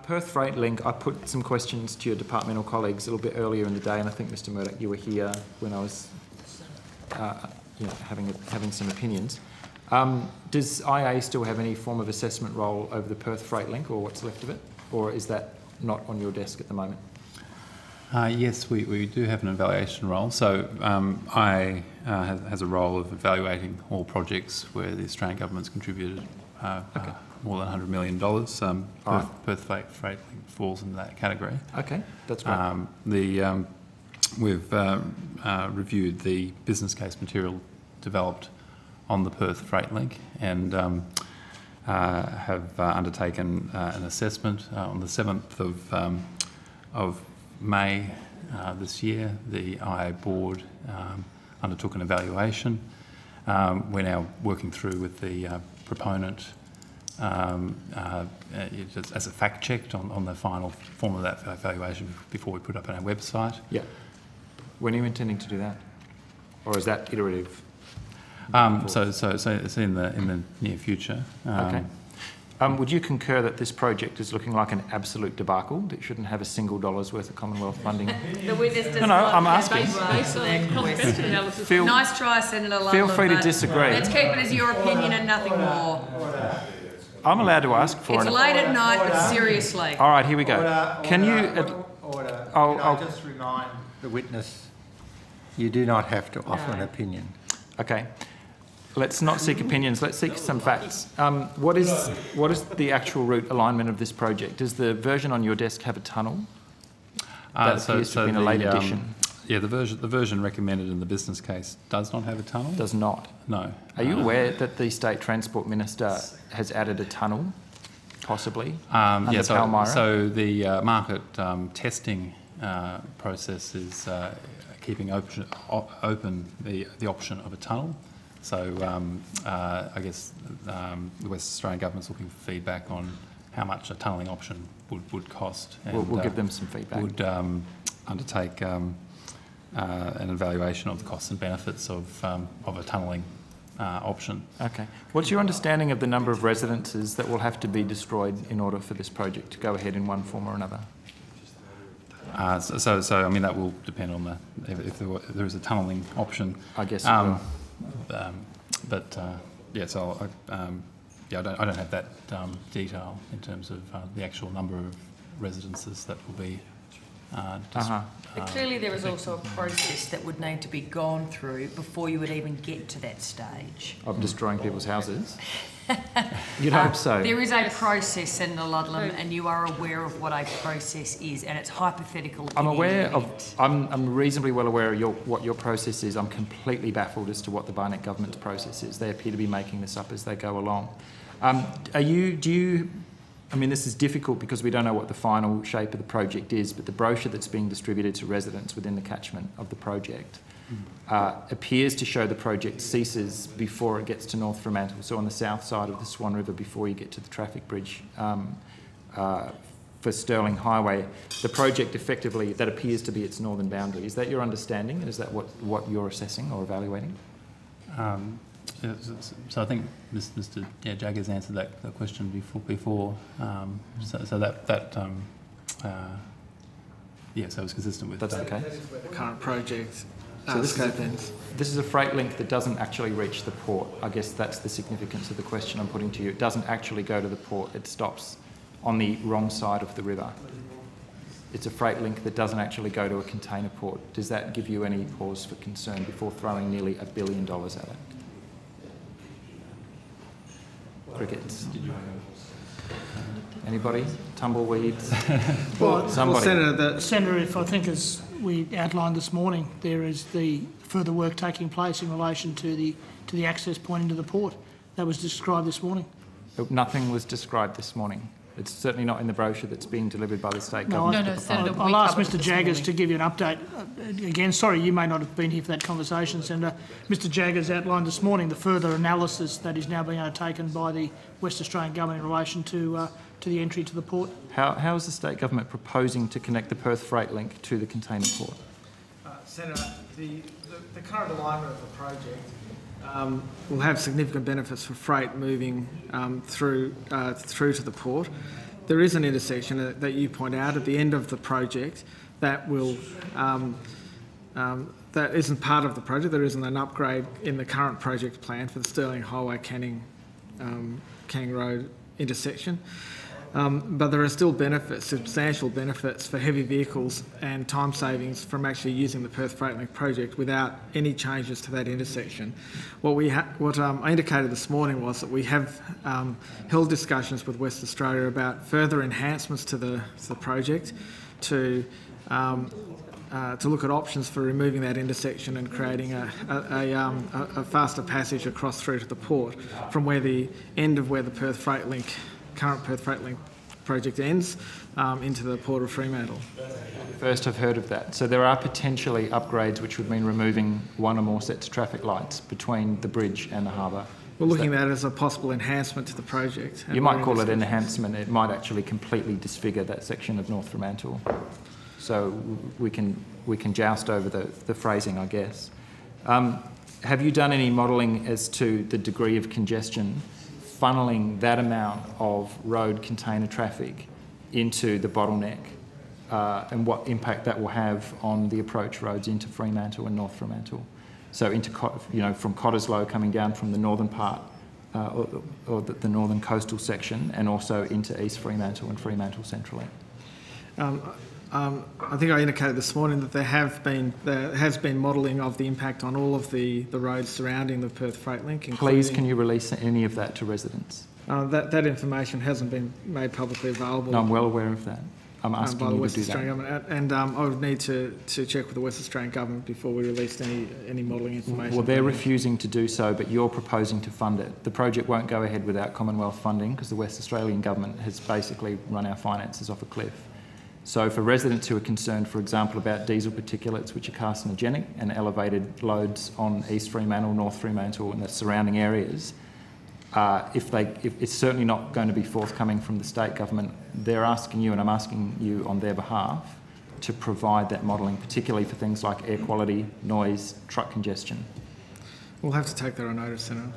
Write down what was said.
Perth Freight Link, I put some questions to your departmental colleagues a little bit earlier in the day, and I think, Mr Murdoch, you were here when I was having some opinions. Does IA still have any form of assessment role over the Perth Freight Link, or what's left of it? Or is that not on your desk at the moment? Yes, we do have an evaluation role. So IA has a role of evaluating all projects where the Australian government's contributed more than $100 million. Perth Freight Link falls into that category. Okay, that's great. We've reviewed the business case material developed on the Perth Freight Link and have undertaken an assessment on the 7th of May this year. The IA board undertook an evaluation. We're now working through with the proponent as a fact checked on the final form of that evaluation before we put it up on our website. Yeah. When are you intending to do that? Or is that iterative? So it's in the near future. Okay. Would you concur that this project is looking like an absolute debacle, that shouldn't have a single dollar's worth of Commonwealth funding? The witness does No, I'm asking. Nice try, Senator Ludlam. Feel free to disagree. Let's keep it as your opinion and nothing more. I'm allowed to ask for it. It's late at night, but seriously. All right, here we go. Can you... Order. I'll just remind the witness, you do not have to offer an opinion. Okay. Let's not seek opinions. Let's seek some facts. What is the actual route alignment of this project? Does the version on your desk have a tunnel? That appears to have been a late addition. Yeah, the version recommended in the business case does not have a tunnel. Does not? No. Are you aware that the State Transport Minister has added a tunnel, possibly, under Palmyra? So the market testing process is keeping open the option of a tunnel. So I guess the West Australian government's looking for feedback on how much a tunnelling option would cost. And, we'll give them some feedback. Would undertake an evaluation of the costs and benefits of a tunnelling option. Okay. What's your understanding of the number of residences that will have to be destroyed in order for this project to go ahead in one form or another? So I mean, that will depend on if there is a tunnelling option. I guess it will. Yeah, so I don't have that detail in terms of the actual number of residences that will be. But clearly there is also a process that would need to be gone through before you would even get to that stage. Of destroying people's houses? You'd hope so. There is a process, Senator Ludlam, and you are aware of what a process is, and it's hypothetical. I'm aware of. I'm reasonably well aware of what your process is. I'm completely baffled as to what the Barnett government's process is. They appear to be making this up as they go along. I mean, this is difficult because we don't know what the final shape of the project is, but the brochure that's being distributed to residents within the catchment of the project appears to show the project ceases before it gets to North Fremantle, so on the south side of the Swan River before you get to the traffic bridge for Stirling Highway. The project effectively, that appears to be its northern boundary. Is that your understanding, and is that what you're assessing or evaluating? So I think Mr. Jaggers answered that question before. So it was consistent with. That's that. okay. The current project. So this is a freight link that doesn't actually reach the port. I guess that's the significance of the question I'm putting to you. It doesn't actually go to the port. It stops on the wrong side of the river. It's a freight link that doesn't actually go to a container port. Does that give you any cause for concern before throwing nearly $1 billion at it? Crickets. Anybody? Tumbleweeds? Somebody. Senator, if I think as we outlined this morning, there is the further work taking place in relation to the access point into the port. That was described this morning. Nothing was described this morning. It's certainly not in the brochure that's being delivered by the state government. No, Senator, I'll ask Mr Jaggers to give you an update. Again, sorry, you may not have been here for that conversation, Senator. Mr Jaggers outlined this morning the further analysis that is now being undertaken by the West Australian Government in relation to the entry to the port. How is the state government proposing to connect the Perth Freight Link to the container port? Senator, the current alignment of the project will have significant benefits for freight moving through to the port. there is an intersection that you point out at the end of the project that will that isn't part of the project. There isn't an upgrade in the current project plan for the Stirling Highway Canning Road intersection. But there are still benefits, substantial benefits for heavy vehicles and time savings from actually using the Perth Freight Link project without any changes to that intersection. What I indicated this morning was that we have held discussions with West Australia about further enhancements to the project to look at options for removing that intersection and creating a faster passage across through to the port from where the end of where the current Perth Freight Link project ends into the port of Fremantle. First I've heard of that. So there are potentially upgrades which would mean removing one or more sets of traffic lights between the bridge and the harbour. We're looking at that as a possible enhancement to the project. You might call it an enhancement. It might actually completely disfigure that section of North Fremantle. So we can joust over the phrasing, I guess. Have you done any modelling as to the degree of congestion funneling that amount of road container traffic into the bottleneck and what impact that will have on the approach roads into Fremantle and North Fremantle? So into, from Cottesloe coming down from the northern part or the northern coastal section, and also into East Fremantle and Fremantle centrally. I think I indicated this morning that there has been modelling of the impact on all of the roads surrounding the Perth Freight Link. Please, can you release any of that to residents? That information hasn't been made publicly available. No, I'm well aware of that. I'm asking by the you West to do Australian that. Government, and I would need to check with the West Australian Government before we released any modelling information. Well, they're refusing to do so, but you're proposing to fund it. The project won't go ahead without Commonwealth funding because the West Australian Government has basically run our finances off a cliff. So for residents who are concerned, for example, about diesel particulates, which are carcinogenic, and elevated loads on East Fremantle, North Fremantle and the surrounding areas, if it's certainly not going to be forthcoming from the state government, they're asking you, and I'm asking you on their behalf, to provide that modelling, particularly for things like air quality, noise, truck congestion. We'll have to take that on notice, Senator.